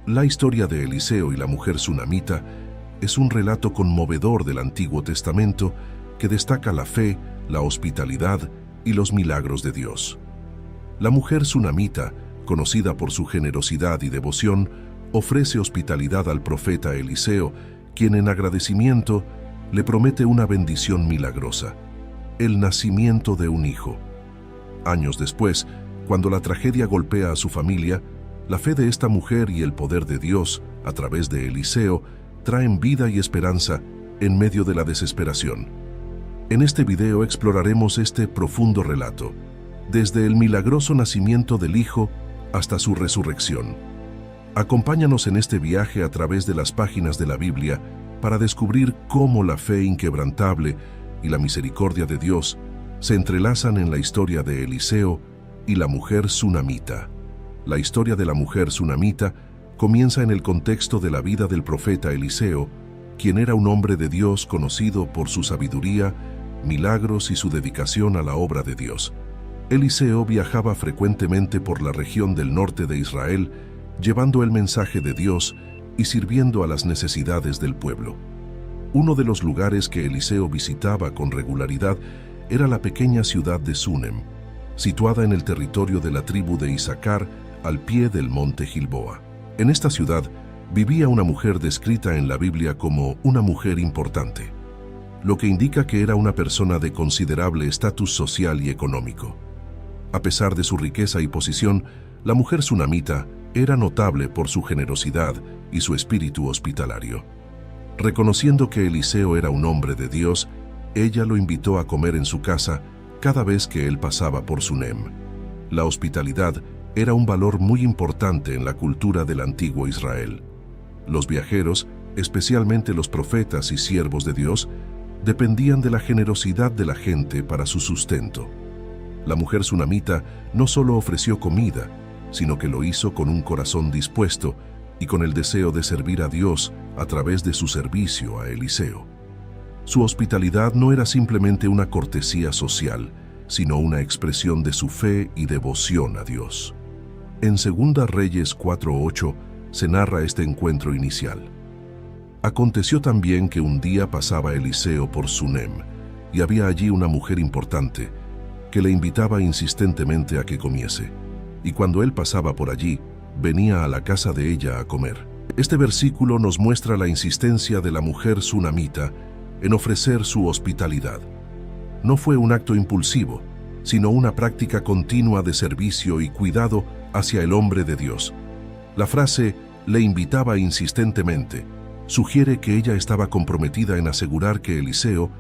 La historia de Eliseo y la mujer sunamita es un relato conmovedor del Antiguo Testamento que destaca la fe, la hospitalidad y los milagros de Dios. La mujer sunamita, conocida por su generosidad y devoción, ofrece hospitalidad al profeta Eliseo, quien en agradecimiento le promete una bendición milagrosa, el nacimiento de un hijo. Años después, cuando la tragedia golpea a su familia, la fe de esta mujer y el poder de Dios, a través de Eliseo, traen vida y esperanza en medio de la desesperación. En este video exploraremos este profundo relato, desde el milagroso nacimiento del Hijo hasta su resurrección. Acompáñanos en este viaje a través de las páginas de la Biblia para descubrir cómo la fe inquebrantable y la misericordia de Dios se entrelazan en la historia de Eliseo y la mujer sunamita. La historia de la mujer sunamita comienza en el contexto de la vida del profeta Eliseo, quien era un hombre de Dios conocido por su sabiduría, milagros y su dedicación a la obra de Dios. Eliseo viajaba frecuentemente por la región del norte de Israel, llevando el mensaje de Dios y sirviendo a las necesidades del pueblo. Uno de los lugares que Eliseo visitaba con regularidad era la pequeña ciudad de Súnem, situada en el territorio de la tribu de Isaacar, al pie del monte Gilboa. En esta ciudad vivía una mujer descrita en la Biblia como una mujer importante, lo que indica que era una persona de considerable estatus social y económico. A pesar de su riqueza y posición, la mujer sunamita era notable por su generosidad y su espíritu hospitalario. Reconociendo que Eliseo era un hombre de Dios, ella lo invitó a comer en su casa cada vez que él pasaba por Súnem. La hospitalidad era un valor muy importante en la cultura del antiguo Israel. Los viajeros, especialmente los profetas y siervos de Dios, dependían de la generosidad de la gente para su sustento. La mujer sunamita no solo ofreció comida, sino que lo hizo con un corazón dispuesto y con el deseo de servir a Dios a través de su servicio a Eliseo. Su hospitalidad no era simplemente una cortesía social, sino una expresión de su fe y devoción a Dios. En 2 Reyes 4:8 se narra este encuentro inicial. Aconteció también que un día pasaba Eliseo por Súnem, y había allí una mujer importante, que le invitaba insistentemente a que comiese. Y cuando él pasaba por allí, venía a la casa de ella a comer. Este versículo nos muestra la insistencia de la mujer sunamita en ofrecer su hospitalidad. No fue un acto impulsivo, sino una práctica continua de servicio y cuidado hacia el hombre de Dios. La frase «le invitaba insistentemente» sugiere que ella estaba comprometida en asegurar que Eliseo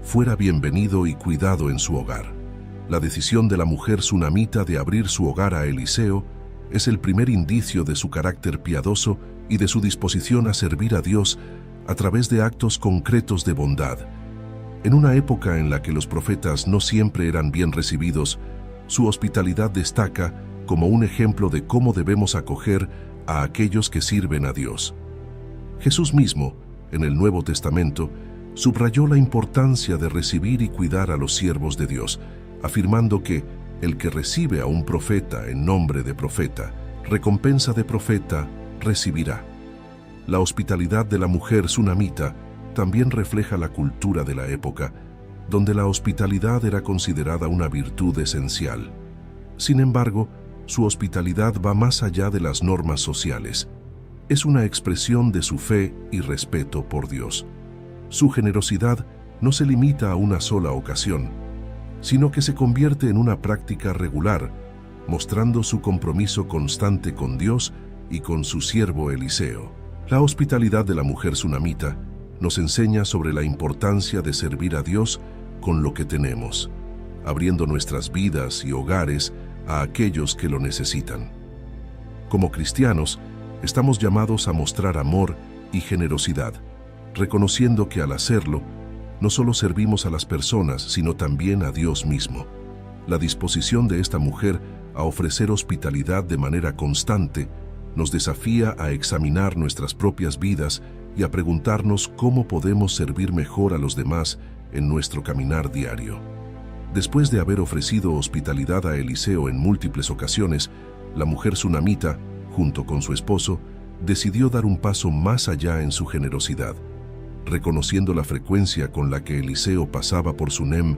fuera bienvenido y cuidado en su hogar. La decisión de la mujer sunamita de abrir su hogar a Eliseo es el primer indicio de su carácter piadoso y de su disposición a servir a Dios a través de actos concretos de bondad. En una época en la que los profetas no siempre eran bien recibidos, su hospitalidad destaca como un ejemplo de cómo debemos acoger a aquellos que sirven a Dios. Jesús mismo, en el Nuevo Testamento, subrayó la importancia de recibir y cuidar a los siervos de Dios, afirmando que el que recibe a un profeta en nombre de profeta, recompensa de profeta recibirá. La hospitalidad de la mujer sunamita también refleja la cultura de la época, donde la hospitalidad era considerada una virtud esencial. Sin embargo, su hospitalidad va más allá de las normas sociales. Es una expresión de su fe y respeto por Dios. Su generosidad no se limita a una sola ocasión, sino que se convierte en una práctica regular, mostrando su compromiso constante con Dios y con su siervo Eliseo. La hospitalidad de la mujer sunamita nos enseña sobre la importancia de servir a Dios con lo que tenemos, abriendo nuestras vidas y hogares a aquellos que lo necesitan. Como cristianos, estamos llamados a mostrar amor y generosidad, reconociendo que al hacerlo, no solo servimos a las personas, sino también a Dios mismo. La disposición de esta mujer a ofrecer hospitalidad de manera constante nos desafía a examinar nuestras propias vidas y a preguntarnos cómo podemos servir mejor a los demás en nuestro caminar diario. Después de haber ofrecido hospitalidad a Eliseo en múltiples ocasiones, la mujer sunamita, junto con su esposo, decidió dar un paso más allá en su generosidad. Reconociendo la frecuencia con la que Eliseo pasaba por Sunem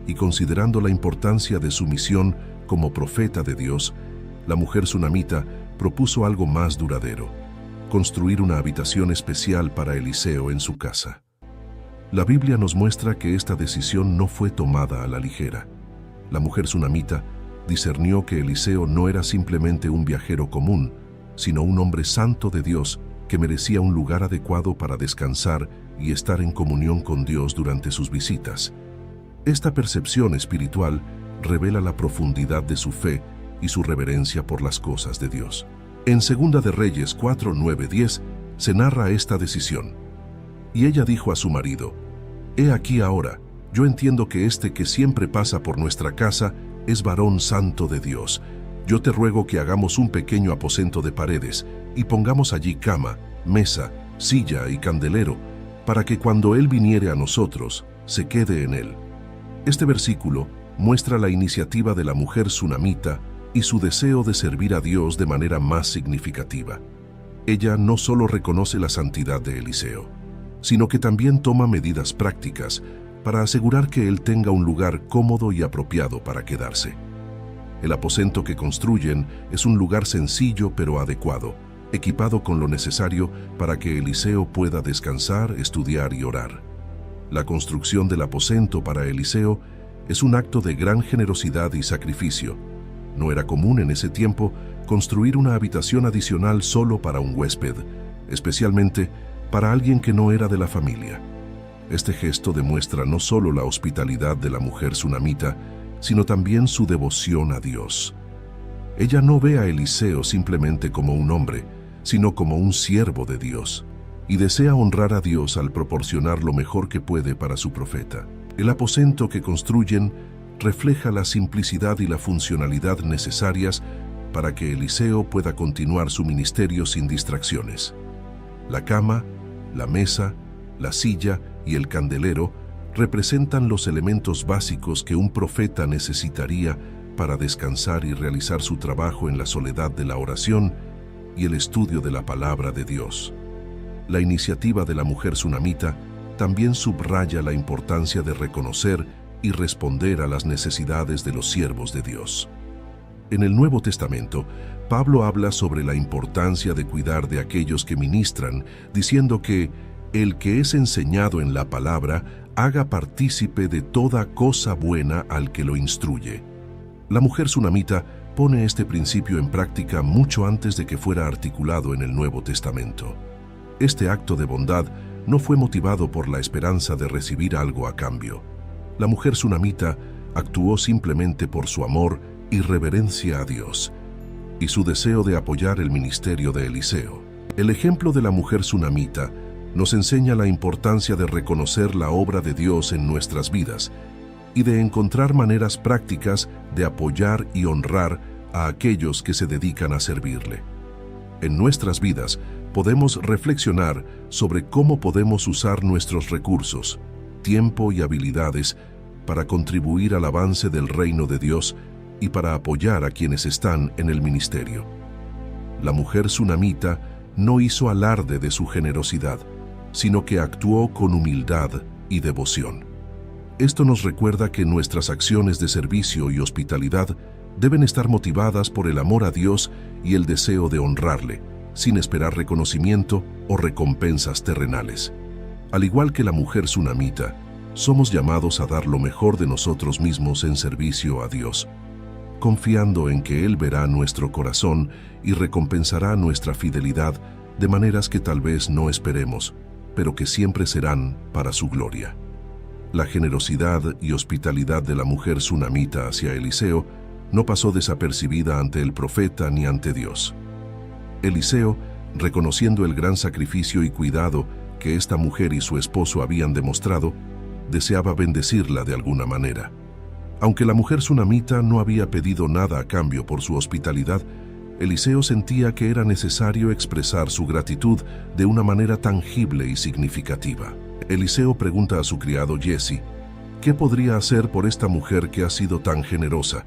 y considerando la importancia de su misión como profeta de Dios, la mujer sunamita propuso algo más duradero: construir una habitación especial para Eliseo en su casa. La Biblia nos muestra que esta decisión no fue tomada a la ligera. La mujer sunamita discernió que Eliseo no era simplemente un viajero común, sino un hombre santo de Dios que merecía un lugar adecuado para descansar y estar en comunión con Dios durante sus visitas. Esta percepción espiritual revela la profundidad de su fe y su reverencia por las cosas de Dios. En 2 de Reyes 4, 9, 10 se narra esta decisión. Y ella dijo a su marido: «He aquí ahora, yo entiendo que este que siempre pasa por nuestra casa es varón santo de Dios. Yo te ruego que hagamos un pequeño aposento de paredes y pongamos allí cama, mesa, silla y candelero, para que cuando él viniere a nosotros, se quede en él». Este versículo muestra la iniciativa de la mujer sunamita y su deseo de servir a Dios de manera más significativa. Ella no solo reconoce la santidad de Eliseo, sino que también toma medidas prácticas para asegurar que él tenga un lugar cómodo y apropiado para quedarse. El aposento que construyen es un lugar sencillo pero adecuado, equipado con lo necesario para que Eliseo pueda descansar, estudiar y orar. La construcción del aposento para Eliseo es un acto de gran generosidad y sacrificio. No era común en ese tiempo construir una habitación adicional solo para un huésped, especialmente para alguien que no era de la familia. Este gesto demuestra no solo la hospitalidad de la mujer sunamita, sino también su devoción a Dios. Ella no ve a Eliseo simplemente como un hombre, sino como un siervo de Dios, y desea honrar a Dios al proporcionar lo mejor que puede para su profeta. El aposento que construyen refleja la simplicidad y la funcionalidad necesarias para que Eliseo pueda continuar su ministerio sin distracciones. La cama, la mesa, la silla y el candelero representan los elementos básicos que un profeta necesitaría para descansar y realizar su trabajo en la soledad de la oración y el estudio de la palabra de Dios. La iniciativa de la mujer sunamita también subraya la importancia de reconocer y responder a las necesidades de los siervos de Dios. En el Nuevo Testamento, Pablo habla sobre la importancia de cuidar de aquellos que ministran, diciendo que el que es enseñado en la palabra haga partícipe de toda cosa buena al que lo instruye. La mujer sunamita pone este principio en práctica mucho antes de que fuera articulado en el Nuevo Testamento. Este acto de bondad no fue motivado por la esperanza de recibir algo a cambio. La mujer sunamita actuó simplemente por su amor y reverencia a Dios y su deseo de apoyar el ministerio de Eliseo. El ejemplo de la mujer sunamita nos enseña la importancia de reconocer la obra de Dios en nuestras vidas y de encontrar maneras prácticas de apoyar y honrar a aquellos que se dedican a servirle. En nuestras vidas podemos reflexionar sobre cómo podemos usar nuestros recursos, tiempo y habilidades para contribuir al avance del reino de Dios y para apoyar a quienes están en el ministerio. La mujer sunamita no hizo alarde de su generosidad, sino que actuó con humildad y devoción. Esto nos recuerda que nuestras acciones de servicio y hospitalidad deben estar motivadas por el amor a Dios y el deseo de honrarle, sin esperar reconocimiento o recompensas terrenales. Al igual que la mujer sunamita, somos llamados a dar lo mejor de nosotros mismos en servicio a Dios, confiando en que Él verá nuestro corazón y recompensará nuestra fidelidad de maneras que tal vez no esperemos, pero que siempre serán para su gloria. La generosidad y hospitalidad de la mujer sunamita hacia Eliseo no pasó desapercibida ante el profeta ni ante Dios. Eliseo, reconociendo el gran sacrificio y cuidado que esta mujer y su esposo habían demostrado, deseaba bendecirla de alguna manera. Aunque la mujer sunamita no había pedido nada a cambio por su hospitalidad, Eliseo sentía que era necesario expresar su gratitud de una manera tangible y significativa. Eliseo pregunta a su criado Giesi, ¿qué podría hacer por esta mujer que ha sido tan generosa?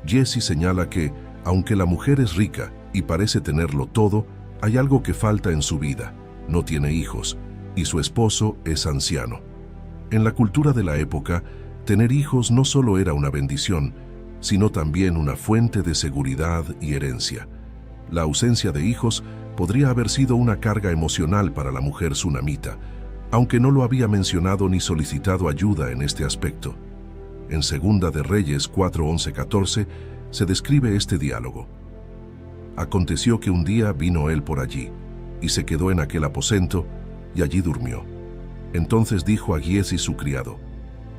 Giesi señala que, aunque la mujer es rica y parece tenerlo todo, Hay algo que falta en su vida, no tiene hijos, y su esposo es anciano. En la cultura de la época, tener hijos no solo era una bendición, sino también una fuente de seguridad y herencia. La ausencia de hijos podría haber sido una carga emocional para la mujer sunamita, aunque no lo había mencionado ni solicitado ayuda en este aspecto. En Segunda de Reyes 4:11-14 se describe este diálogo. Aconteció que un día vino él por allí, y se quedó en aquel aposento, y allí durmió. Entonces dijo a Giezi su criado,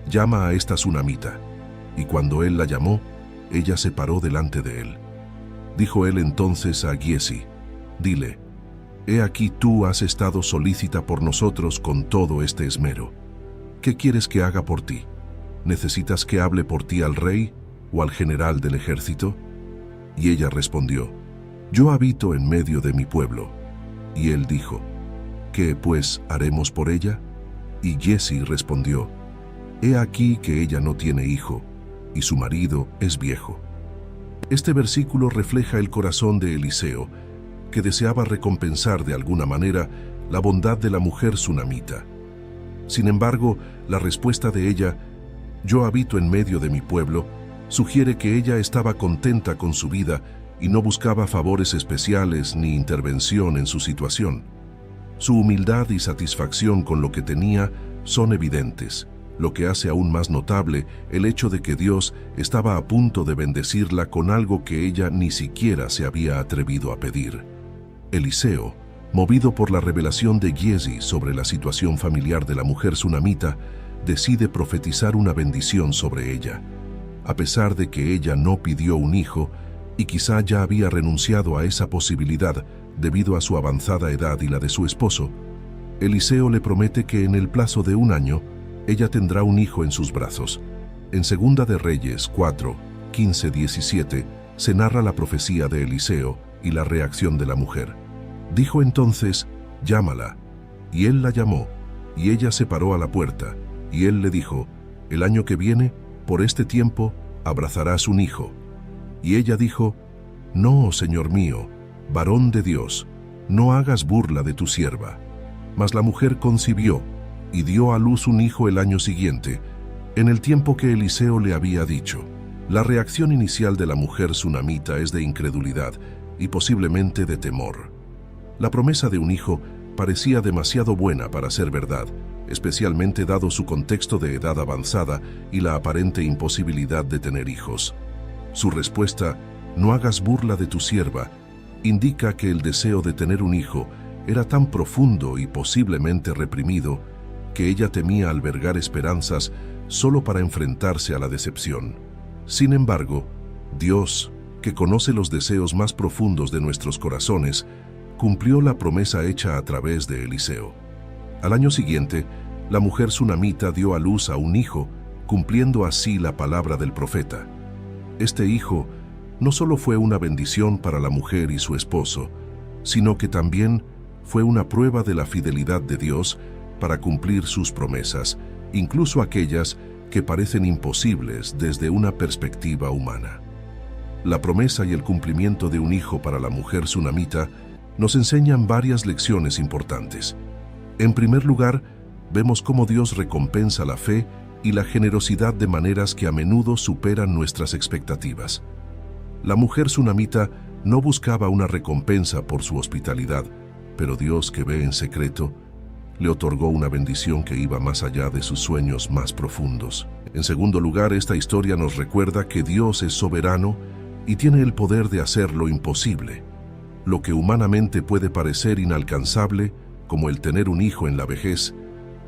«Llama a esta sunamita». Y cuando él la llamó, ella se paró delante de él. Dijo él entonces a Giezi, «Dile, he aquí tú has estado solícita por nosotros con todo este esmero. ¿Qué quieres que haga por ti? ¿Necesitas que hable por ti al rey o al general del ejército?» Y ella respondió, «Yo habito en medio de mi pueblo». Y él dijo, «¿Qué, pues, haremos por ella?» Y Giezi respondió, «He aquí que ella no tiene hijo, y su marido es viejo». Este versículo refleja el corazón de Eliseo, que deseaba recompensar de alguna manera la bondad de la mujer sunamita. Sin embargo, la respuesta de ella, «Yo habito en medio de mi pueblo», sugiere que ella estaba contenta con su vida y no buscaba favores especiales ni intervención en su situación. Su humildad y satisfacción con lo que tenía son evidentes, lo que hace aún más notable el hecho de que Dios estaba a punto de bendecirla con algo que ella ni siquiera se había atrevido a pedir. Eliseo, movido por la revelación de Giezi sobre la situación familiar de la mujer sunamita, decide profetizar una bendición sobre ella. A pesar de que ella no pidió un hijo, y quizá ya había renunciado a esa posibilidad debido a su avanzada edad y la de su esposo, Eliseo le promete que en el plazo de un año, ella tendrá un hijo en sus brazos. En Segunda de Reyes 4:15-17 se narra la profecía de Eliseo y la reacción de la mujer. Dijo entonces, «Llámala». Y él la llamó, y ella se paró a la puerta, y él le dijo, «El año que viene, por este tiempo, abrazarás un hijo». Y ella dijo, «No, Señor mío, varón de Dios, no hagas burla de tu sierva». Mas la mujer concibió y dio a luz un hijo el año siguiente, en el tiempo que Eliseo le había dicho. La reacción inicial de la mujer sunamita es de incredulidad y posiblemente de temor. La promesa de un hijo parecía demasiado buena para ser verdad, especialmente dado su contexto de edad avanzada y la aparente imposibilidad de tener hijos. Su respuesta, «No hagas burla de tu sierva», indica que el deseo de tener un hijo era tan profundo y posiblemente reprimido que ella temía albergar esperanzas solo para enfrentarse a la decepción. Sin embargo, Dios, que conoce los deseos más profundos de nuestros corazones, cumplió la promesa hecha a través de Eliseo. Al año siguiente, la mujer sunamita dio a luz a un hijo, cumpliendo así la palabra del profeta. Este hijo no solo fue una bendición para la mujer y su esposo, sino que también fue una prueba de la fidelidad de Dios para cumplir sus promesas, incluso aquellas que parecen imposibles desde una perspectiva humana. La promesa y el cumplimiento de un hijo para la mujer sunamita nos enseñan varias lecciones importantes. En primer lugar, vemos cómo Dios recompensa la fe y la generosidad de maneras que a menudo superan nuestras expectativas. La mujer sunamita no buscaba una recompensa por su hospitalidad, pero Dios, que ve en secreto, le otorgó una bendición que iba más allá de sus sueños más profundos. En segundo lugar, esta historia nos recuerda que Dios es soberano y tiene el poder de hacer lo imposible. Lo que humanamente puede parecer inalcanzable, como el tener un hijo en la vejez,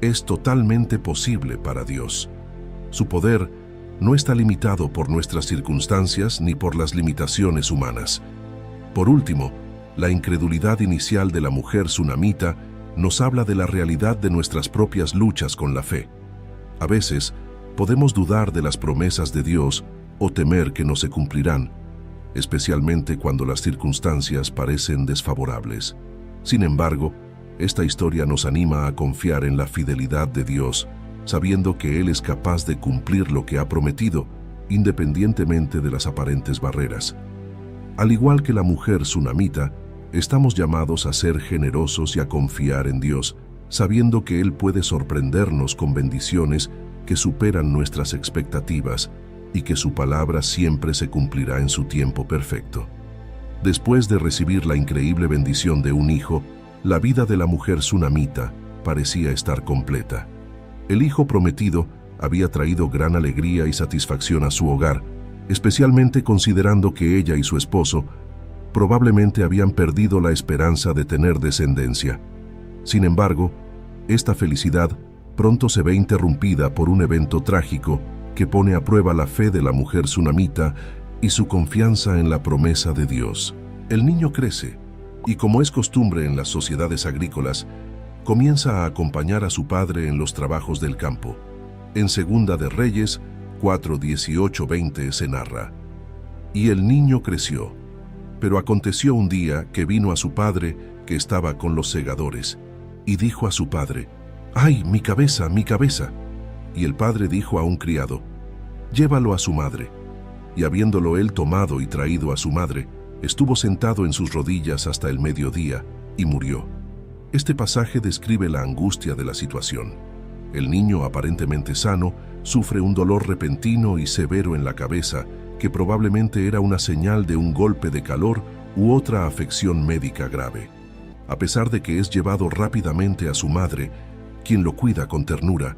es totalmente posible para Dios. Su poder no está limitado por nuestras circunstancias ni por las limitaciones humanas. Por último, la incredulidad inicial de la mujer sunamita nos habla de la realidad de nuestras propias luchas con la fe. A veces, podemos dudar de las promesas de Dios o temer que no se cumplirán, especialmente cuando las circunstancias parecen desfavorables. Sin embargo, esta historia nos anima a confiar en la fidelidad de Dios, sabiendo que Él es capaz de cumplir lo que ha prometido, independientemente de las aparentes barreras. Al igual que la mujer sunamita, Estamos llamados a ser generosos y a confiar en Dios, sabiendo que Él puede sorprendernos con bendiciones que superan nuestras expectativas y que su palabra siempre se cumplirá en su tiempo perfecto. Después de recibir la increíble bendición de un hijo, la vida de la mujer sunamita parecía estar completa. El hijo prometido había traído gran alegría y satisfacción a su hogar, especialmente considerando que ella y su esposo probablemente habían perdido la esperanza de tener descendencia. Sin embargo, esta felicidad pronto se ve interrumpida por un evento trágico que pone a prueba la fe de la mujer sunamita y su confianza en la promesa de Dios. El niño crece y, como es costumbre en las sociedades agrícolas, comienza a acompañar a su padre en los trabajos del campo. En Segunda de Reyes 4:18-20 se narra: Y el niño creció, pero aconteció un día que vino a su padre, que estaba con los segadores, y dijo a su padre: ¡Ay, mi cabeza, mi cabeza! Y el padre dijo a un criado: Llévalo a su madre. Y habiéndolo él tomado y traído a su madre, estuvo sentado en sus rodillas hasta el mediodía, y murió. Este pasaje describe la angustia de la situación. El niño, aparentemente sano, sufre un dolor repentino y severo en la cabeza, que probablemente era una señal de un golpe de calor u otra afección médica grave. A pesar de que es llevado rápidamente a su madre, quien lo cuida con ternura,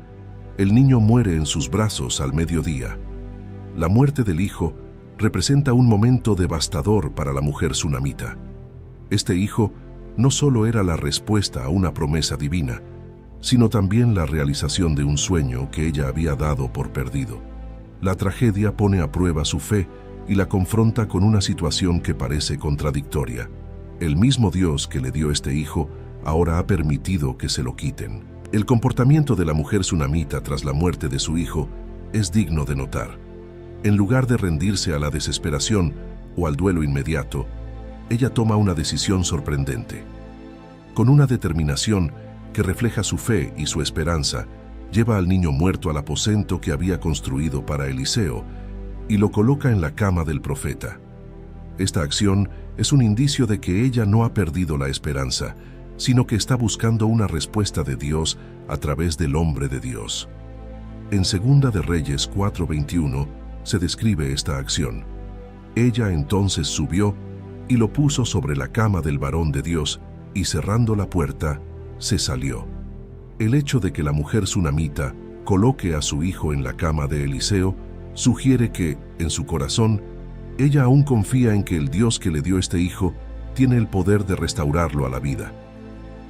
el niño muere en sus brazos al mediodía. La muerte del hijo representa un momento devastador para la mujer sunamita. Este hijo no solo era la respuesta a una promesa divina, sino también la realización de un sueño que ella había dado por perdido. La tragedia pone a prueba su fe y la confronta con una situación que parece contradictoria. El mismo Dios que le dio este hijo ahora ha permitido que se lo quiten. El comportamiento de la mujer sunamita tras la muerte de su hijo es digno de notar. En lugar de rendirse a la desesperación o al duelo inmediato, ella toma una decisión sorprendente. Con una determinación que refleja su fe y su esperanza, lleva al niño muerto al aposento que había construido para Eliseo y lo coloca en la cama del profeta. Esta acción es un indicio de que ella no ha perdido la esperanza, sino que está buscando una respuesta de Dios a través del hombre de Dios. En Segunda de Reyes 4:21 se describe esta acción. Ella entonces subió y lo puso sobre la cama del varón de Dios, y cerrando la puerta, se salió. El hecho de que la mujer sunamita coloque a su hijo en la cama de Eliseo sugiere que, en su corazón, ella aún confía en que el Dios que le dio este hijo tiene el poder de restaurarlo a la vida.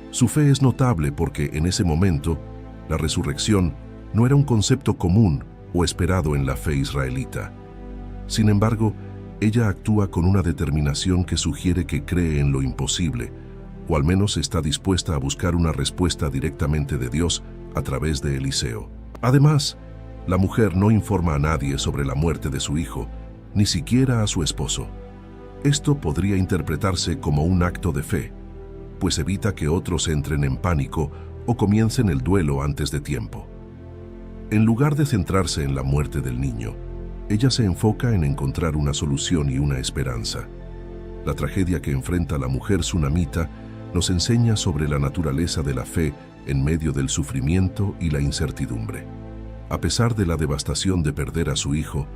Su fe es notable porque, en ese momento, la resurrección no era un concepto común o esperado en la fe israelita. Sin embargo, ella actúa con una determinación que sugiere que cree en lo imposible, o al menos está dispuesta a buscar una respuesta directamente de Dios a través de Eliseo. Además, la mujer no informa a nadie sobre la muerte de su hijo, ni siquiera a su esposo. Esto podría interpretarse como un acto de fe, pues evita que otros entren en pánico o comiencen el duelo antes de tiempo. En lugar de centrarse en la muerte del niño, ella se enfoca en encontrar una solución y una esperanza. La tragedia que enfrenta la mujer sunamita nos enseña sobre la naturaleza de la fe en medio del sufrimiento y la incertidumbre. A pesar de la devastación de perder a su hijo,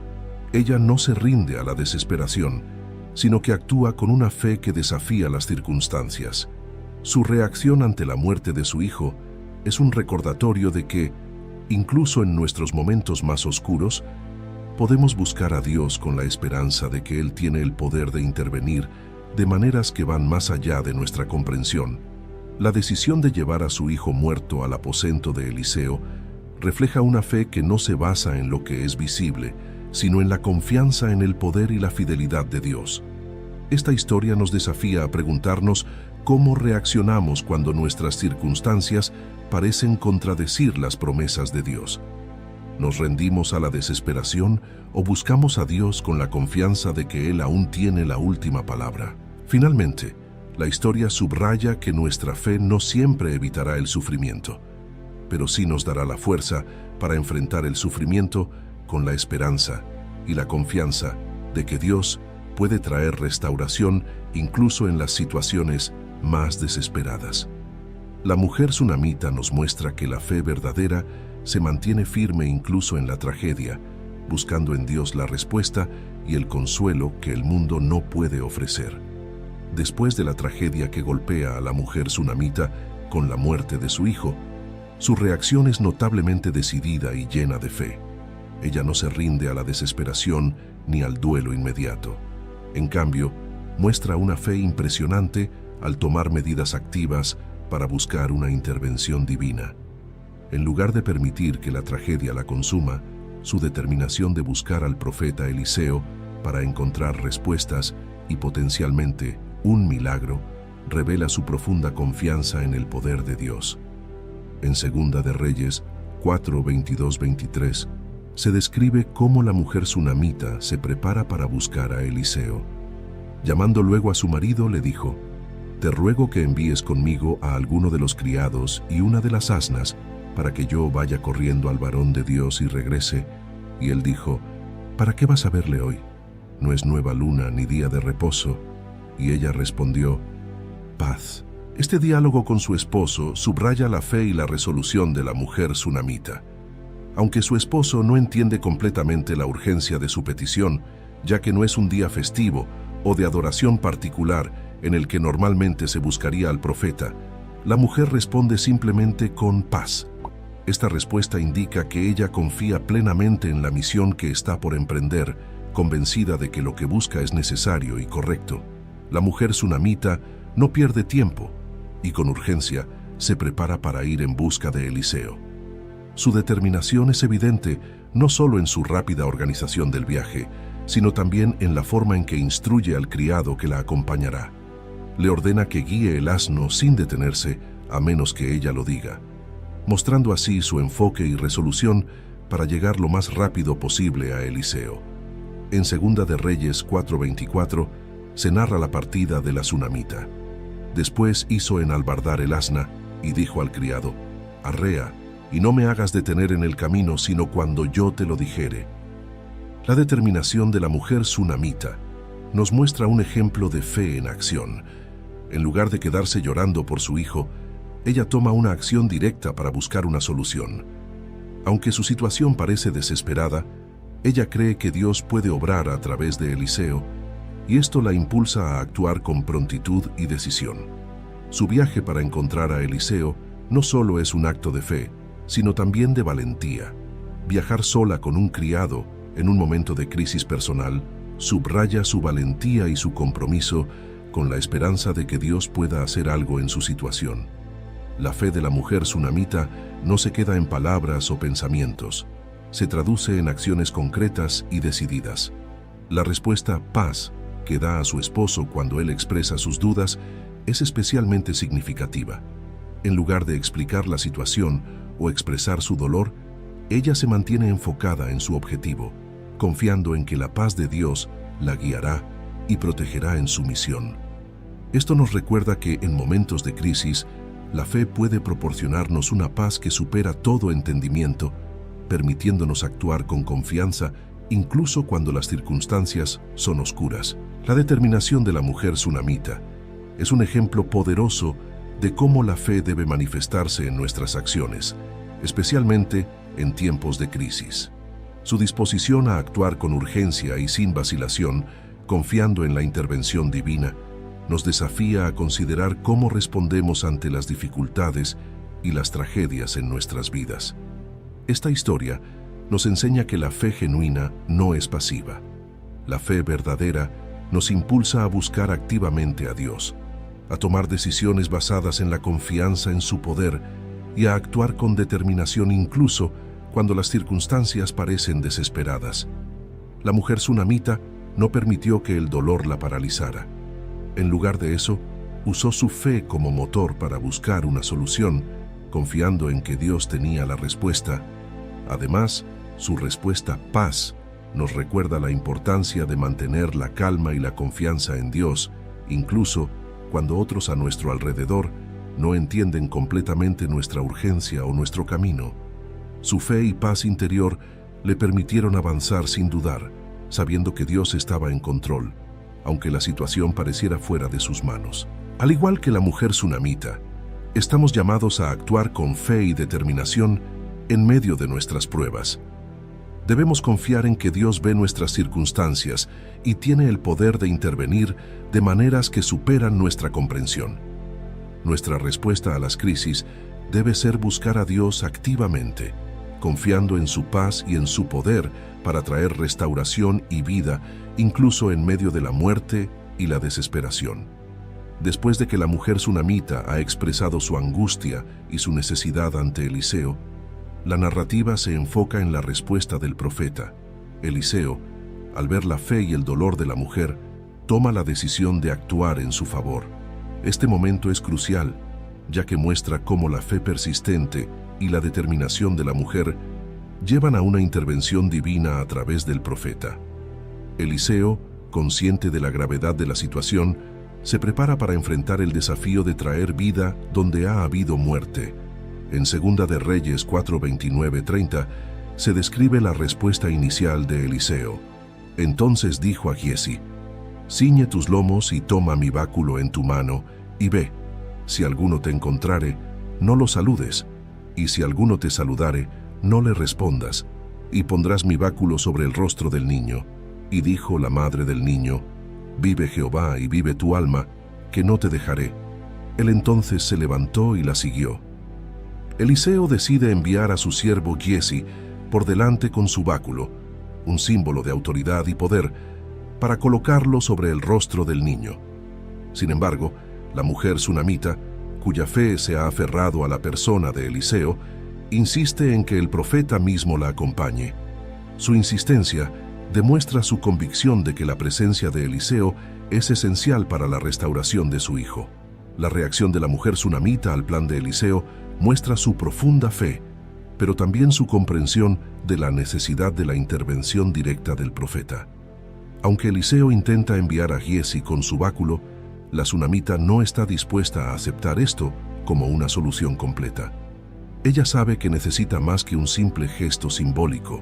ella no se rinde a la desesperación, sino que actúa con una fe que desafía las circunstancias. Su reacción ante la muerte de su hijo es un recordatorio de que, incluso en nuestros momentos más oscuros, podemos buscar a Dios con la esperanza de que Él tiene el poder de intervenir de maneras que van más allá de nuestra comprensión. La decisión de llevar a su hijo muerto al aposento de Eliseo refleja una fe que no se basa en lo que es visible, sino en la confianza en el poder y la fidelidad de Dios. Esta historia nos desafía a preguntarnos cómo reaccionamos cuando nuestras circunstancias parecen contradecir las promesas de Dios. ¿Nos rendimos a la desesperación o buscamos a Dios con la confianza de que Él aún tiene la última palabra? Finalmente, la historia subraya que nuestra fe no siempre evitará el sufrimiento, pero sí nos dará la fuerza para enfrentar el sufrimiento con la esperanza y la confianza de que Dios puede traer restauración incluso en las situaciones más desesperadas. La mujer tsunamita nos muestra que la fe verdadera se mantiene firme incluso en la tragedia, buscando en Dios la respuesta y el consuelo que el mundo no puede ofrecer. Después de la tragedia que golpea a la mujer tsunamita con la muerte de su hijo, su reacción es notablemente decidida y llena de fe. Ella no se rinde a la desesperación ni al duelo inmediato. En cambio, muestra una fe impresionante al tomar medidas activas para buscar una intervención divina. En lugar de permitir que la tragedia la consuma, su determinación de buscar al profeta Eliseo para encontrar respuestas y potencialmente un milagro, revela su profunda confianza en el poder de Dios. En Segunda de Reyes 4, 22-23, se describe cómo la mujer tsunamita se prepara para buscar a Eliseo. Llamando luego a su marido, le dijo: «Te ruego que envíes conmigo a alguno de los criados y una de las asnas, para que yo vaya corriendo al varón de Dios y regrese». Y él dijo: «¿Para qué vas a verle hoy? No es nueva luna ni día de reposo». Y ella respondió: «Paz». Este diálogo con su esposo subraya la fe y la resolución de la mujer tsunamita. Aunque su esposo no entiende completamente la urgencia de su petición, ya que no es un día festivo o de adoración particular en el que normalmente se buscaría al profeta, la mujer responde simplemente con paz. Esta respuesta indica que ella confía plenamente en la misión que está por emprender, convencida de que lo que busca es necesario y correcto. La mujer tsunamita no pierde tiempo y con urgencia se prepara para ir en busca de Eliseo. Su determinación es evidente no solo en su rápida organización del viaje, sino también en la forma en que instruye al criado que la acompañará. Le ordena que guíe el asno sin detenerse, a menos que ella lo diga, mostrando así su enfoque y resolución para llegar lo más rápido posible a Eliseo. En Segunda de Reyes 4:24 se narra la partida de la tsunamita. Después hizo enalbardar el asna y dijo al criado: «Arrea, y no me hagas detener en el camino, sino cuando yo te lo dijere». La determinación de la mujer tsunamita nos muestra un ejemplo de fe en acción. En lugar de quedarse llorando por su hijo, ella toma una acción directa para buscar una solución. Aunque su situación parece desesperada, ella cree que Dios puede obrar a través de Eliseo, y esto la impulsa a actuar con prontitud y decisión. Su viaje para encontrar a Eliseo no solo es un acto de fe, sino también de valentía. Viajar sola con un criado en un momento de crisis personal subraya su valentía y su compromiso con la esperanza de que Dios pueda hacer algo en su situación. La fe de la mujer tsunamita no se queda en palabras o pensamientos, se traduce en acciones concretas y decididas. La respuesta paz que da a su esposo cuando él expresa sus dudas es especialmente significativa. En lugar de explicar la situación o expresar su dolor, ella se mantiene enfocada en su objetivo, confiando en que la paz de Dios la guiará y protegerá en su misión. Esto nos recuerda que en momentos de crisis, la fe puede proporcionarnos una paz que supera todo entendimiento, permitiéndonos actuar con confianza incluso cuando las circunstancias son oscuras. La determinación de la mujer tsunamita es un ejemplo poderoso de cómo la fe debe manifestarse en nuestras acciones, especialmente en tiempos de crisis. Su disposición a actuar con urgencia y sin vacilación, confiando en la intervención divina, nos desafía a considerar cómo respondemos ante las dificultades y las tragedias en nuestras vidas. Esta historia nos enseña que la fe genuina no es pasiva. La fe verdadera nos impulsa a buscar activamente a Dios, a tomar decisiones basadas en la confianza en su poder y a actuar con determinación incluso cuando las circunstancias parecen desesperadas. La mujer tsunamita no permitió que el dolor la paralizara. En lugar de eso, usó su fe como motor para buscar una solución, confiando en que Dios tenía la respuesta. Además, su respuesta paz nos recuerda la importancia de mantener la calma y la confianza en Dios, incluso cuando otros a nuestro alrededor no entienden completamente nuestra urgencia o nuestro camino. Su fe y paz interior le permitieron avanzar sin dudar, sabiendo que Dios estaba en control, aunque la situación pareciera fuera de sus manos. Al igual que la mujer tsunamita, estamos llamados a actuar con fe y determinación en medio de nuestras pruebas. Debemos confiar en que Dios ve nuestras circunstancias y tiene el poder de intervenir de maneras que superan nuestra comprensión. Nuestra respuesta a las crisis debe ser buscar a Dios activamente, confiando en su paz y en su poder para traer restauración y vida, incluso en medio de la muerte y la desesperación. Después de que la mujer tsunamita ha expresado su angustia y su necesidad ante Eliseo, la narrativa se enfoca en la respuesta del profeta. Eliseo, al ver la fe y el dolor de la mujer, toma la decisión de actuar en su favor. Este momento es crucial, ya que muestra cómo la fe persistente y la determinación de la mujer llevan a una intervención divina a través del profeta. Eliseo, consciente de la gravedad de la situación, se prepara para enfrentar el desafío de traer vida donde ha habido muerte. En 2 de Reyes 4:29-30 se describe la respuesta inicial de Eliseo. Entonces dijo a Giesi: «Ciñe tus lomos y toma mi báculo en tu mano, y ve, si alguno te encontrare, no lo saludes, y si alguno te saludare, no le respondas, y pondrás mi báculo sobre el rostro del niño». Y dijo la madre del niño: «Vive Jehová y vive tu alma, que no te dejaré». Él entonces se levantó y la siguió. Eliseo decide enviar a su siervo Giesi por delante con su báculo, un símbolo de autoridad y poder, para colocarlo sobre el rostro del niño. Sin embargo, la mujer tsunamita, cuya fe se ha aferrado a la persona de Eliseo, insiste en que el profeta mismo la acompañe. Su insistencia demuestra su convicción de que la presencia de Eliseo es esencial para la restauración de su hijo. La reacción de la mujer tsunamita al plan de Eliseo muestra su profunda fe, pero también su comprensión de la necesidad de la intervención directa del profeta. Aunque Eliseo intenta enviar a Giesi con su báculo, la tsunamita no está dispuesta a aceptar esto como una solución completa. Ella sabe que necesita más que un simple gesto simbólico.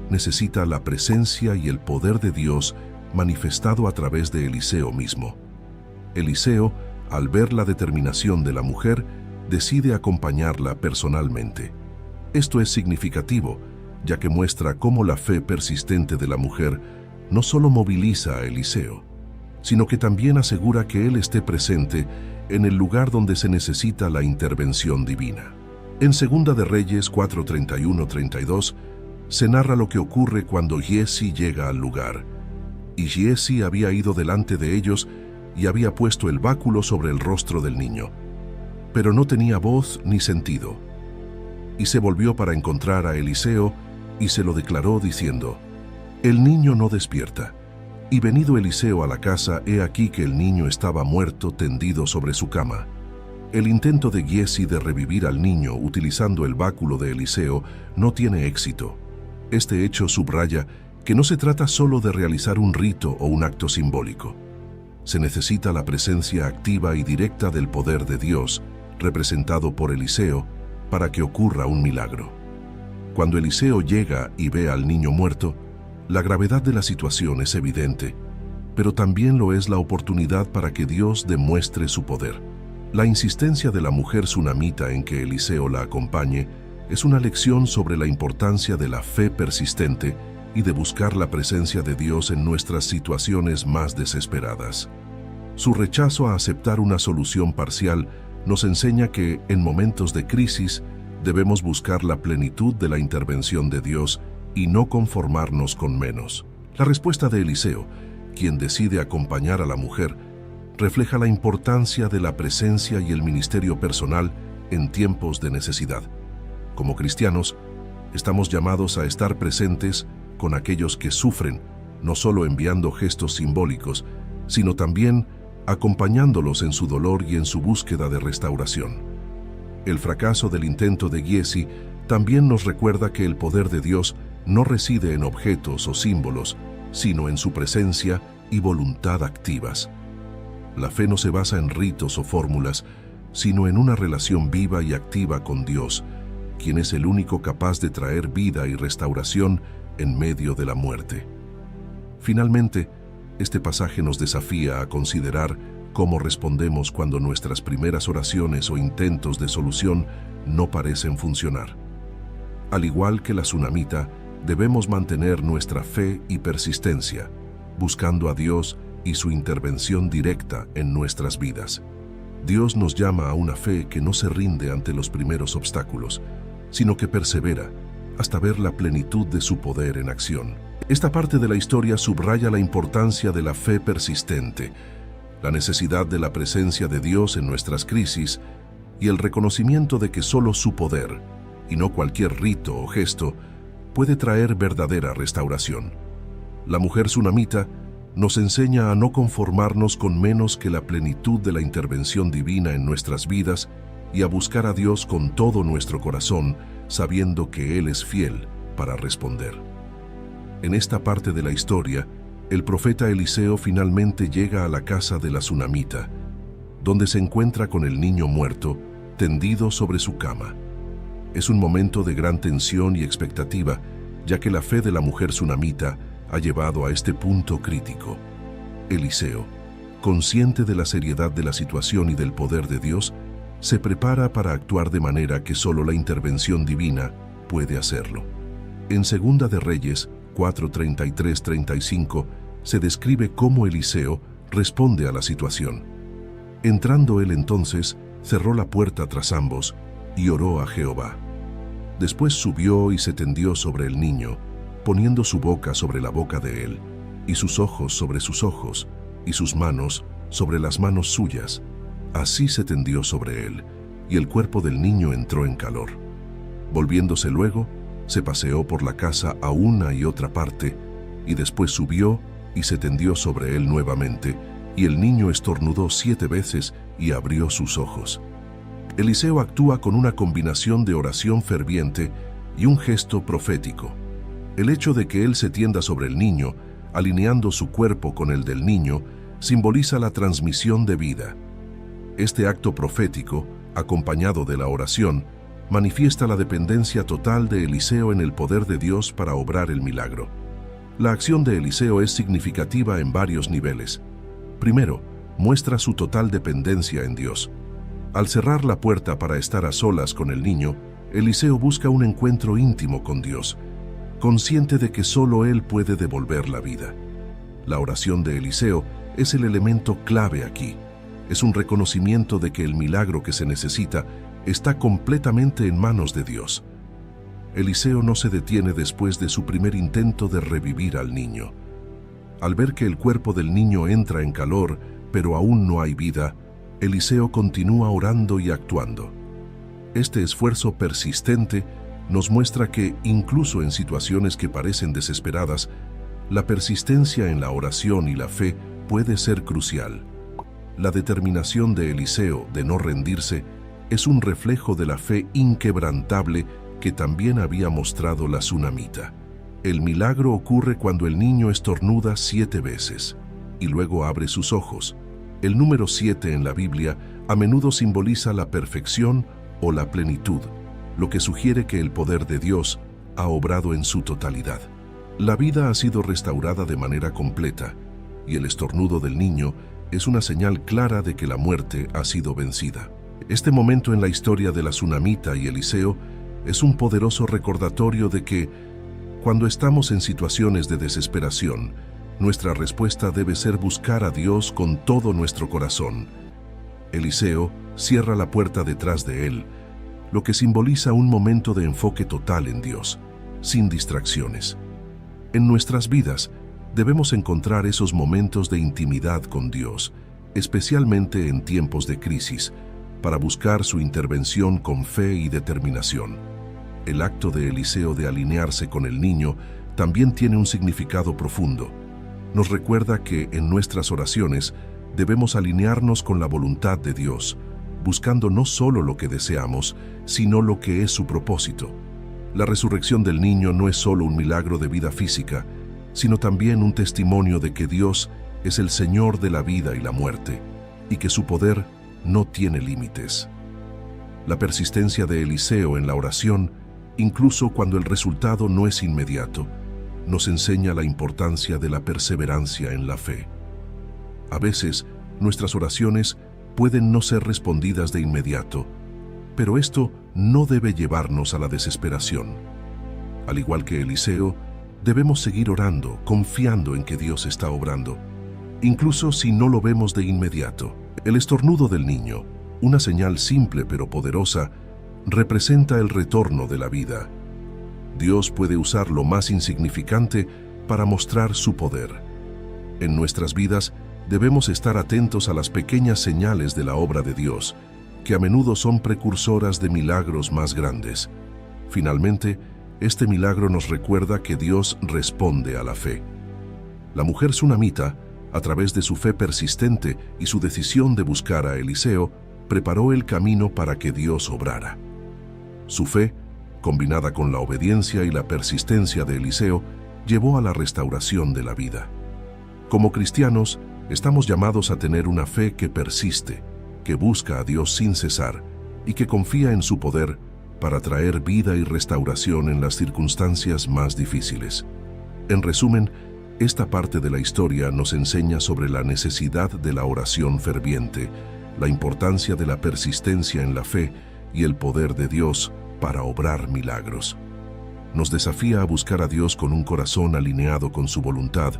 Necesita la presencia y el poder de Dios manifestado a través de Eliseo mismo. Eliseo, al ver la determinación de la mujer, decide acompañarla personalmente. Esto es significativo, ya que muestra cómo la fe persistente de la mujer no solo moviliza a Eliseo, sino que también asegura que él esté presente en el lugar donde se necesita la intervención divina. En 2 de Reyes 4:31-32 se narra lo que ocurre cuando Giesi llega al lugar. Y Giesi había ido delante de ellos y había puesto el báculo sobre el rostro del niño, pero no tenía voz ni sentido. Y se volvió para encontrar a Eliseo y se lo declaró diciendo: «El niño no despierta». Y venido Eliseo a la casa, he aquí que el niño estaba muerto tendido sobre su cama. El intento de Giesi de revivir al niño utilizando el báculo de Eliseo no tiene éxito. Este hecho subraya que no se trata solo de realizar un rito o un acto simbólico. Se necesita la presencia activa y directa del poder de Dios, representado por Eliseo, para que ocurra un milagro. Cuando Eliseo llega y ve al niño muerto, la gravedad de la situación es evidente, pero también lo es la oportunidad para que Dios demuestre su poder. La insistencia de la mujer tsunamita en que Eliseo la acompañe es una lección sobre la importancia de la fe persistente y de buscar la presencia de Dios en nuestras situaciones más desesperadas. Su rechazo a aceptar una solución parcial nos enseña que, en momentos de crisis, debemos buscar la plenitud de la intervención de Dios y no conformarnos con menos. La respuesta de Eliseo, quien decide acompañar a la mujer, refleja la importancia de la presencia y el ministerio personal en tiempos de necesidad. Como cristianos, estamos llamados a estar presentes con aquellos que sufren, no solo enviando gestos simbólicos, sino también acompañándolos en su dolor y en su búsqueda de restauración. El fracaso del intento de Giesi también nos recuerda que el poder de Dios no reside en objetos o símbolos, sino en su presencia y voluntad activas. La fe no se basa en ritos o fórmulas, sino en una relación viva y activa con Dios, quien es el único capaz de traer vida y restauración en medio de la muerte. Finalmente, Este pasaje nos desafía a considerar cómo respondemos cuando nuestras primeras oraciones o intentos de solución no parecen funcionar. Al igual que la tsunamita, debemos mantener nuestra fe y persistencia, buscando a Dios y su intervención directa en nuestras vidas. Dios nos llama a una fe que no se rinde ante los primeros obstáculos, sino que persevera hasta ver la plenitud de su poder en acción. Esta parte de la historia subraya la importancia de la fe persistente, la necesidad de la presencia de Dios en nuestras crisis y el reconocimiento de que solo su poder, y no cualquier rito o gesto, puede traer verdadera restauración. La mujer tsunamita nos enseña a no conformarnos con menos que la plenitud de la intervención divina en nuestras vidas y a buscar a Dios con todo nuestro corazón, sabiendo que Él es fiel para responder. En esta parte de la historia, el profeta Eliseo finalmente llega a la casa de la tsunamita, donde se encuentra con el niño muerto, tendido sobre su cama. Es un momento de gran tensión y expectativa, ya que la fe de la mujer tsunamita ha llevado a este punto crítico. Eliseo, consciente de la seriedad de la situación y del poder de Dios, se prepara para actuar de manera que solo la intervención divina puede hacerlo. En Segunda de Reyes 4:33-35 se describe cómo Eliseo responde a la situación. Entrando él entonces, cerró la puerta tras ambos y oró a Jehová. Después subió y se tendió sobre el niño, poniendo su boca sobre la boca de él, y sus ojos sobre sus ojos, y sus manos sobre las manos suyas. Así se tendió sobre él, y el cuerpo del niño entró en calor. Volviéndose luego, se paseó por la casa a una y otra parte, y después subió y se tendió sobre él nuevamente, y el niño estornudó 7 veces y abrió sus ojos. Eliseo actúa con una combinación de oración ferviente y un gesto profético. El hecho de que él se tienda sobre el niño, alineando su cuerpo con el del niño, simboliza la transmisión de vida. Este acto profético, acompañado de la oración, manifiesta la dependencia total de Eliseo en el poder de Dios para obrar el milagro. La acción de Eliseo es significativa en varios niveles. Primero, muestra su total dependencia en Dios. Al cerrar la puerta para estar a solas con el niño, Eliseo busca un encuentro íntimo con Dios, consciente de que solo Él puede devolver la vida. La oración de Eliseo es el elemento clave aquí. Es un reconocimiento de que el milagro que se necesita está completamente en manos de Dios. Eliseo no se detiene después de su primer intento de revivir al niño. Al ver que el cuerpo del niño entra en calor, pero aún no hay vida, Eliseo continúa orando y actuando. Este esfuerzo persistente nos muestra que, incluso en situaciones que parecen desesperadas, la persistencia en la oración y la fe puede ser crucial. La determinación de Eliseo de no rendirse es un reflejo de la fe inquebrantable que también había mostrado la tsunamita. El milagro ocurre cuando el niño estornuda 7 veces y luego abre sus ojos. El número 7 en la Biblia a menudo simboliza la perfección o la plenitud, lo que sugiere que el poder de Dios ha obrado en su totalidad. La vida ha sido restaurada de manera completa, y el estornudo del niño es una señal clara de que la muerte ha sido vencida. Este momento en la historia de la tsunamita y Eliseo es un poderoso recordatorio de que, cuando estamos en situaciones de desesperación, nuestra respuesta debe ser buscar a Dios con todo nuestro corazón. Eliseo cierra la puerta detrás de él, lo que simboliza un momento de enfoque total en Dios, sin distracciones. En nuestras vidas, debemos encontrar esos momentos de intimidad con Dios, especialmente en tiempos de crisis, para buscar su intervención con fe y determinación. El acto de Eliseo de alinearse con el niño también tiene un significado profundo. Nos recuerda que en nuestras oraciones debemos alinearnos con la voluntad de Dios, buscando no solo lo que deseamos, sino lo que es su propósito. La resurrección del niño no es solo un milagro de vida física, sino también un testimonio de que Dios es el Señor de la vida y la muerte, y que su poder no tiene límites. La persistencia de Eliseo en la oración, incluso cuando el resultado no es inmediato, nos enseña la importancia de la perseverancia en la fe. A veces, nuestras oraciones pueden no ser respondidas de inmediato, pero esto no debe llevarnos a la desesperación. Al igual que Eliseo, debemos seguir orando, confiando en que Dios está obrando, incluso si no lo vemos de inmediato. El estornudo del niño, una señal simple pero poderosa, representa el retorno de la vida. Dios puede usar lo más insignificante para mostrar su poder. En nuestras vidas debemos estar atentos a las pequeñas señales de la obra de Dios, que a menudo son precursoras de milagros más grandes. Finalmente, este milagro nos recuerda que Dios responde a la fe. La mujer sunamita, a través de su fe persistente y su decisión de buscar a Eliseo, preparó el camino para que Dios obrara. Su fe, combinada con la obediencia y la persistencia de Eliseo, llevó a la restauración de la vida. Como cristianos, estamos llamados a tener una fe que persiste, que busca a Dios sin cesar y que confía en su poder para traer vida y restauración en las circunstancias más difíciles. En resumen, esta parte de la historia nos enseña sobre la necesidad de la oración ferviente, la importancia de la persistencia en la fe y el poder de Dios para obrar milagros. Nos desafía a buscar a Dios con un corazón alineado con su voluntad,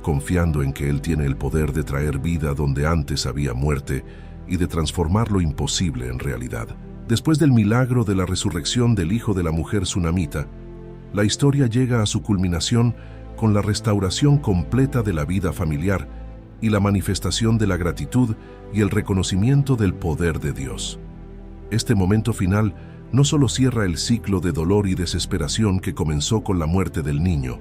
confiando en que Él tiene el poder de traer vida donde antes había muerte y de transformar lo imposible en realidad. Después del milagro de la resurrección del hijo de la mujer sunamita, la historia llega a su culminación con la restauración completa de la vida familiar y la manifestación de la gratitud y el reconocimiento del poder de Dios. Este momento final no solo cierra el ciclo de dolor y desesperación que comenzó con la muerte del niño,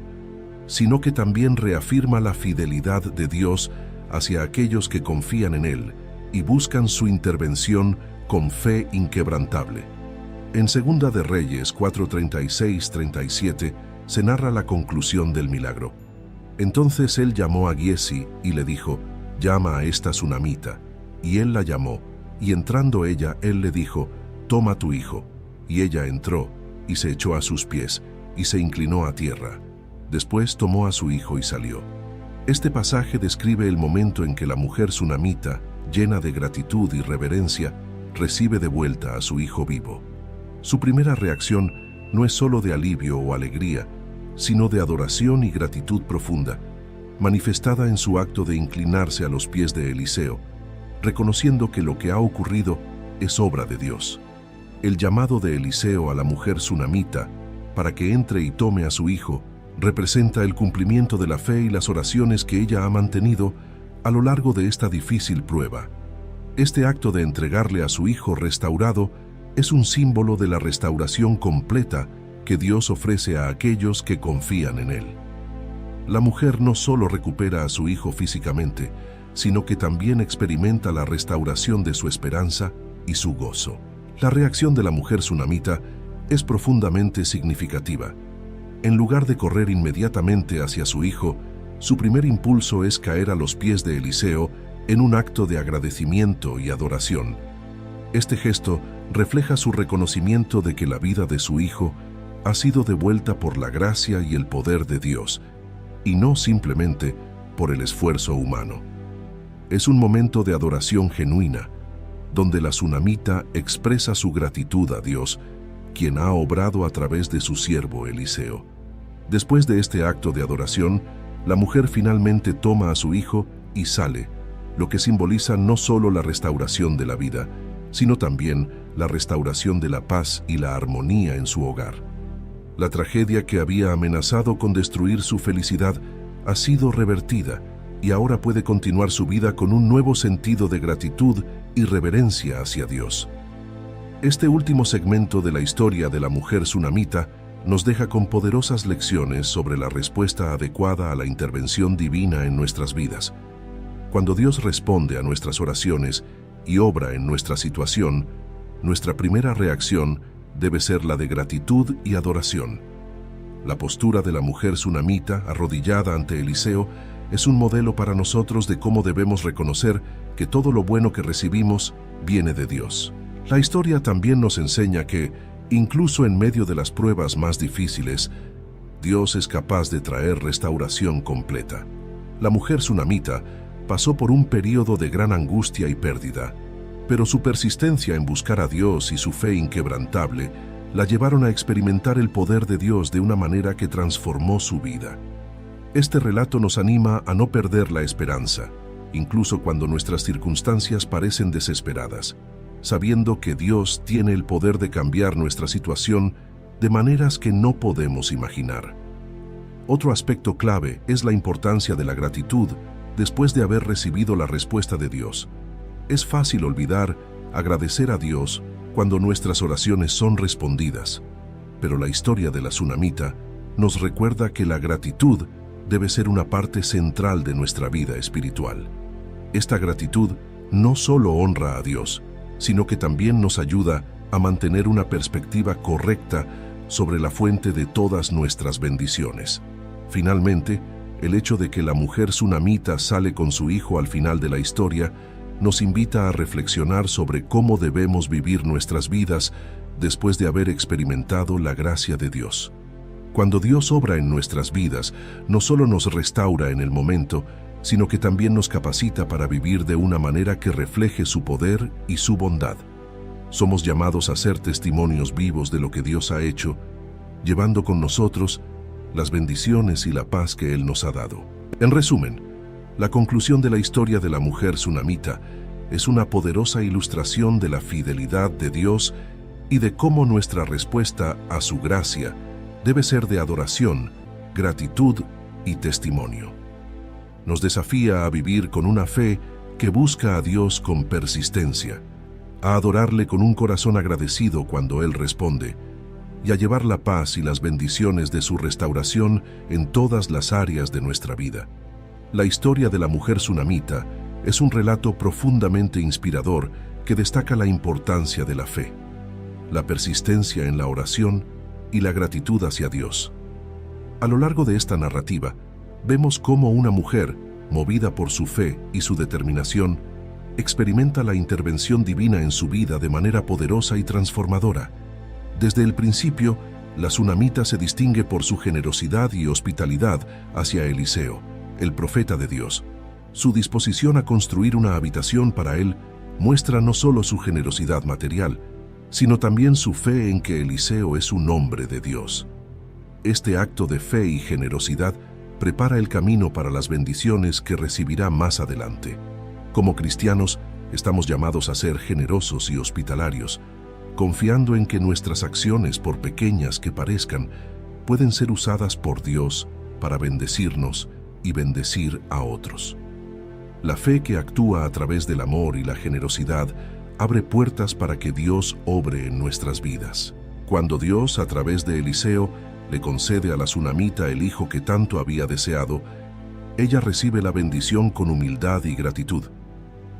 sino que también reafirma la fidelidad de Dios hacia aquellos que confían en Él y buscan su intervención con fe inquebrantable. En Segunda de Reyes 4:36-37 se narra la conclusión del milagro. Entonces él llamó a Giezi y le dijo: «Llama a esta sunamita». Y él la llamó, y entrando ella, él le dijo: «Toma tu hijo». Y ella entró, y se echó a sus pies, y se inclinó a tierra. Después tomó a su hijo y salió. Este pasaje describe el momento en que la mujer sunamita, llena de gratitud y reverencia, recibe de vuelta a su hijo vivo. Su primera reacción no es solo de alivio o alegría, sino de adoración y gratitud profunda, manifestada en su acto de inclinarse a los pies de Eliseo, reconociendo que lo que ha ocurrido es obra de Dios. El llamado de Eliseo a la mujer sunamita para que entre y tome a su hijo representa el cumplimiento de la fe y las oraciones que ella ha mantenido a lo largo de esta difícil prueba. Este acto de entregarle a su hijo restaurado es un símbolo de la restauración completa que Dios ofrece a aquellos que confían en Él. La mujer no solo recupera a su hijo físicamente, sino que también experimenta la restauración de su esperanza y su gozo. La reacción de la mujer sunamita es profundamente significativa. En lugar de correr inmediatamente hacia su hijo, su primer impulso es caer a los pies de Eliseo en un acto de agradecimiento y adoración. Este gesto refleja su reconocimiento de que la vida de su hijo ha sido devuelta por la gracia y el poder de Dios, y no simplemente por el esfuerzo humano. Es un momento de adoración genuina, donde la sunamita expresa su gratitud a Dios, quien ha obrado a través de su siervo Eliseo. Después de este acto de adoración, la mujer finalmente toma a su hijo y sale, lo que simboliza no solo la restauración de la vida, sino también la restauración de la paz y la armonía en su hogar. La tragedia que había amenazado con destruir su felicidad ha sido revertida y ahora puede continuar su vida con un nuevo sentido de gratitud y reverencia hacia Dios. Este último segmento de la historia de la mujer sunamita nos deja con poderosas lecciones sobre la respuesta adecuada a la intervención divina en nuestras vidas. Cuando Dios responde a nuestras oraciones y obra en nuestra situación, nuestra primera reacción debe ser la de gratitud y adoración. La postura de la mujer sunamita, arrodillada ante Eliseo, es un modelo para nosotros de cómo debemos reconocer que todo lo bueno que recibimos viene de Dios. La historia también nos enseña que, incluso en medio de las pruebas más difíciles, Dios es capaz de traer restauración completa. La mujer sunamita pasó por un período de gran angustia y pérdida, pero su persistencia en buscar a Dios y su fe inquebrantable la llevaron a experimentar el poder de Dios de una manera que transformó su vida. Este relato nos anima a no perder la esperanza, incluso cuando nuestras circunstancias parecen desesperadas, sabiendo que Dios tiene el poder de cambiar nuestra situación de maneras que no podemos imaginar. Otro aspecto clave es la importancia de la gratitud después de haber recibido la respuesta de Dios. Es fácil olvidar agradecer a Dios cuando nuestras oraciones son respondidas, pero la historia de la sunamita nos recuerda que la gratitud debe ser una parte central de nuestra vida espiritual. Esta gratitud no solo honra a Dios, sino que también nos ayuda a mantener una perspectiva correcta sobre la fuente de todas nuestras bendiciones. Finalmente, el hecho de que la mujer sunamita sale con su hijo al final de la historia nos invita a reflexionar sobre cómo debemos vivir nuestras vidas después de haber experimentado la gracia de Dios. Cuando Dios obra en nuestras vidas, no solo nos restaura en el momento, sino que también nos capacita para vivir de una manera que refleje su poder y su bondad. Somos llamados a ser testimonios vivos de lo que Dios ha hecho, llevando con nosotros las bendiciones y la paz que Él nos ha dado. En resumen, la conclusión de la historia de la mujer sunamita es una poderosa ilustración de la fidelidad de Dios y de cómo nuestra respuesta a su gracia debe ser de adoración, gratitud y testimonio. Nos desafía a vivir con una fe que busca a Dios con persistencia, a adorarle con un corazón agradecido cuando Él responde, y a llevar la paz y las bendiciones de su restauración en todas las áreas de nuestra vida. La historia de la mujer sunamita es un relato profundamente inspirador que destaca la importancia de la fe, la persistencia en la oración y la gratitud hacia Dios. A lo largo de esta narrativa, vemos cómo una mujer, movida por su fe y su determinación, experimenta la intervención divina en su vida de manera poderosa y transformadora. Desde el principio, la sunamita se distingue por su generosidad y hospitalidad hacia Eliseo, el profeta de Dios. Su disposición a construir una habitación para él muestra no solo su generosidad material, sino también su fe en que Eliseo es un hombre de Dios. Este acto de fe y generosidad prepara el camino para las bendiciones que recibirá más adelante. Como cristianos, estamos llamados a ser generosos y hospitalarios, confiando en que nuestras acciones, por pequeñas que parezcan, pueden ser usadas por Dios para bendecirnos y bendecir a otros. La fe que actúa a través del amor y la generosidad abre puertas para que Dios obre en nuestras vidas. Cuando Dios, a través de Eliseo, le concede a la sunamita el hijo que tanto había deseado, ella recibe la bendición con humildad y gratitud.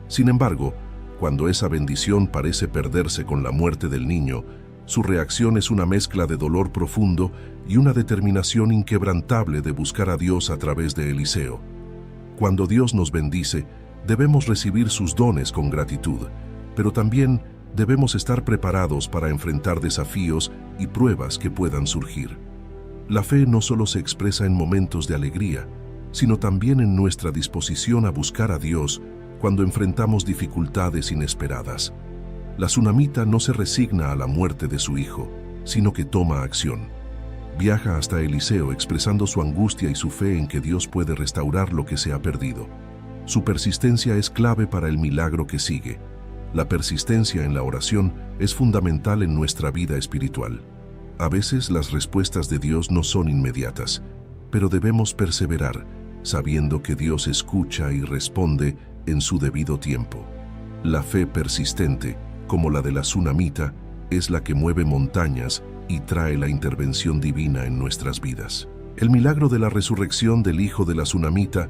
Sin embargo, cuando esa bendición parece perderse con la muerte del niño, su reacción es una mezcla de dolor profundo y una determinación inquebrantable de buscar a Dios a través de Eliseo. Cuando Dios nos bendice, debemos recibir sus dones con gratitud, pero también debemos estar preparados para enfrentar desafíos y pruebas que puedan surgir. La fe no solo se expresa en momentos de alegría, sino también en nuestra disposición a buscar a Dios cuando enfrentamos dificultades inesperadas. La sunamita no se resigna a la muerte de su hijo, sino que toma acción. Viaja hasta Eliseo expresando su angustia y su fe en que Dios puede restaurar lo que se ha perdido. Su persistencia es clave para el milagro que sigue. La persistencia en la oración es fundamental en nuestra vida espiritual. A veces las respuestas de Dios no son inmediatas, pero debemos perseverar, sabiendo que Dios escucha y responde en su debido tiempo. La fe persistente, como la de la sunamita, es la que mueve montañas y trae la intervención divina en nuestras vidas. El milagro de la resurrección del hijo de la sunamita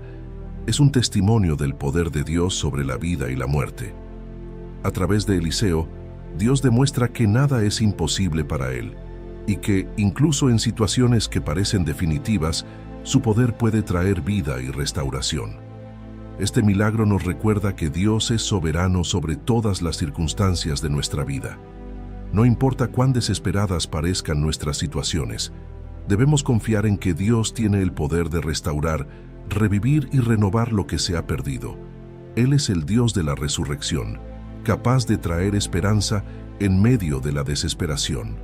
es un testimonio del poder de Dios sobre la vida y la muerte. A través de Eliseo, Dios demuestra que nada es imposible para él y que, incluso en situaciones que parecen definitivas, su poder puede traer vida y restauración. Este milagro nos recuerda que Dios es soberano sobre todas las circunstancias de nuestra vida. No importa cuán desesperadas parezcan nuestras situaciones, Debemos confiar en que Dios tiene el poder de restaurar, revivir y renovar lo que se ha perdido. Él es el Dios de la resurrección, capaz de traer esperanza en medio de la desesperación.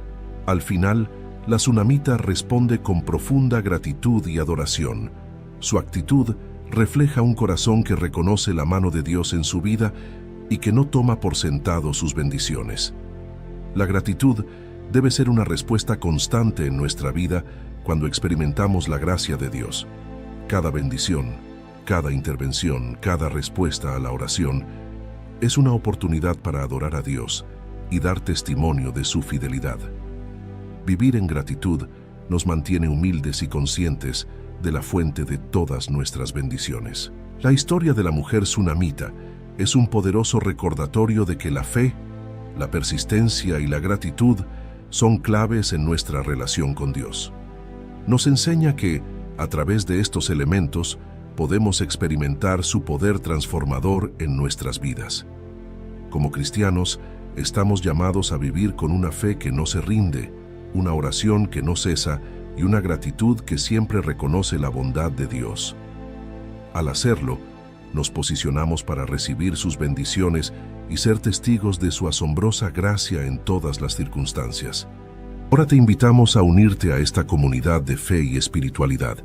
Al final, la tsunamita responde con profunda gratitud y adoración. Su actitud refleja un corazón que reconoce la mano de Dios en su vida y que no toma por sentado sus bendiciones. La gratitud debe ser una respuesta constante en nuestra vida cuando experimentamos la gracia de Dios. Cada bendición, cada intervención, cada respuesta a la oración es una oportunidad para adorar a Dios y dar testimonio de su fidelidad. Vivir en gratitud nos mantiene humildes y conscientes de la fuente de todas nuestras bendiciones. La historia de la mujer tsunamita es un poderoso recordatorio de que la fe, la persistencia y la gratitud son claves en nuestra relación con Dios. Nos enseña que, a través de estos elementos, podemos experimentar su poder transformador en nuestras vidas. Como cristianos, estamos llamados a vivir con una fe que no se rinde, una oración que no cesa y una gratitud que siempre reconoce la bondad de Dios. Al hacerlo, nos posicionamos para recibir sus bendiciones y ser testigos de su asombrosa gracia en todas las circunstancias. Ahora te invitamos a unirte a esta comunidad de fe y espiritualidad,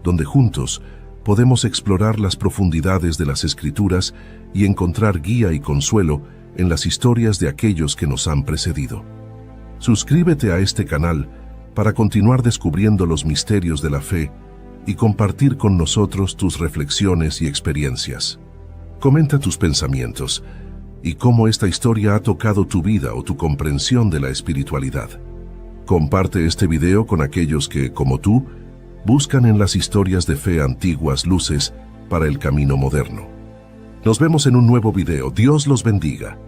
donde juntos podemos explorar las profundidades de las Escrituras y encontrar guía y consuelo en las historias de aquellos que nos han precedido. Suscríbete a este canal para continuar descubriendo los misterios de la fe y compartir con nosotros tus reflexiones y experiencias. Comenta tus pensamientos y cómo esta historia ha tocado tu vida o tu comprensión de la espiritualidad. Comparte este video con aquellos que, como tú, buscan en las historias de fe antiguas luces para el camino moderno. Nos vemos en un nuevo video. Dios los bendiga.